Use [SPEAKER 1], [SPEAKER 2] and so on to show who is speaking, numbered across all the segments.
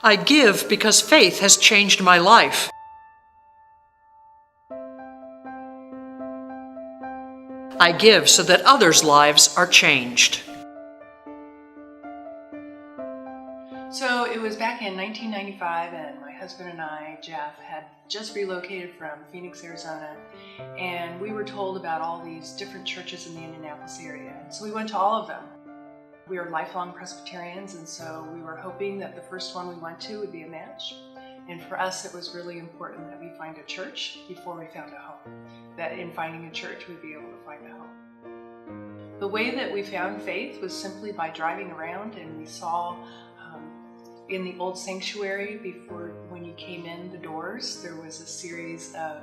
[SPEAKER 1] I give because faith has changed my life. I give so that others' lives are changed.
[SPEAKER 2] So it was back in 1995, and my husband and I, Jeff, had just relocated from Phoenix, Arizona, and we were told about all these different churches in the Indianapolis area. So we went to all of them. We are lifelong Presbyterians, and so we were hoping that the first one we went to would be a match. And for us, it was really important that we find a church before we found a home. That in finding a church, we'd be able to find a home. The way that we found faith was simply by driving around, and we saw in the old sanctuary, before when you came in the doors, there was a series of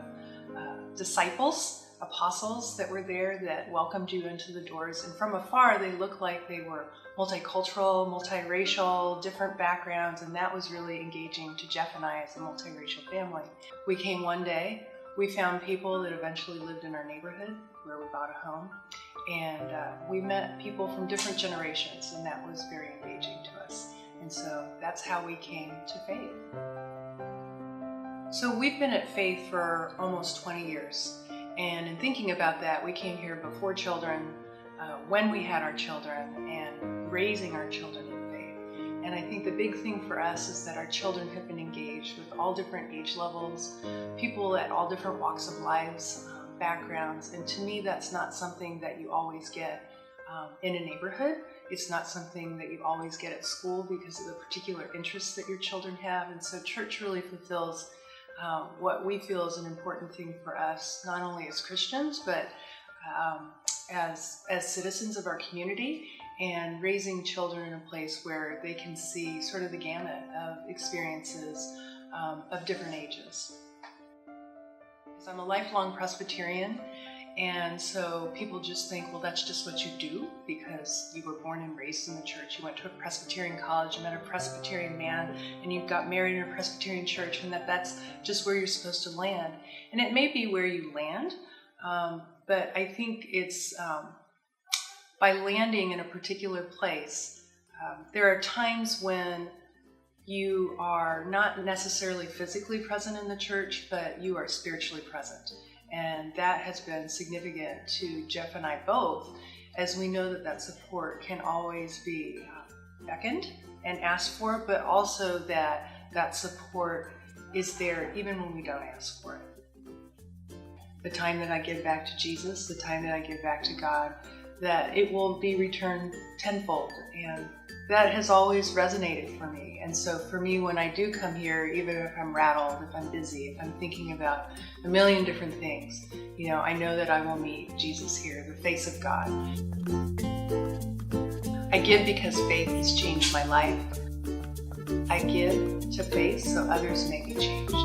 [SPEAKER 2] disciples, apostles that were there that welcomed you into the doors. And from afar, they looked like they were multicultural, multiracial, different backgrounds, and that was really engaging to Jeff and I as a multiracial family. We came one day, we found people that eventually lived in our neighborhood where we bought a home, and we met people from different generations, and that was very engaging to us. And so that's how we came to faith. So we've been at Faith for almost 20 years. And in thinking about that, we came here before children, when we had our children, and raising our children in faith. And I think the big thing for us is that our children have been engaged with all different age levels, people at all different walks of lives, backgrounds. And to me, that's not something that you always get in a neighborhood. It's not something that you always get at school because of the particular interests that your children have. And so church really fulfills what we feel is an important thing for us, not only as Christians, but as citizens of our community, and raising children in a place where they can see sort of the gamut of experiences of different ages. Because I'm a lifelong Presbyterian, and so people just think, well, that's just what you do because you were born and raised in the church. You went to a Presbyterian college, you met a Presbyterian man, and you got married in a Presbyterian church, and that's just where you're supposed to land. And it may be where you land, but I think it's by landing in a particular place, there are times when you are not necessarily physically present in the church, but you are spiritually present. And that has been significant to Jeff and I both, as we know that support can always be beckoned and asked for, but also that support is there even when we don't ask for it. The time that I give back to Jesus, the time that I give back to God, that it will be returned tenfold. And that has always resonated for me. And so for me, when I do come here, even if I'm rattled, if I'm busy, if I'm thinking about a million different things, I know that I will meet Jesus here, the face of God. I give because faith has changed my life. I give to faith so others may be changed.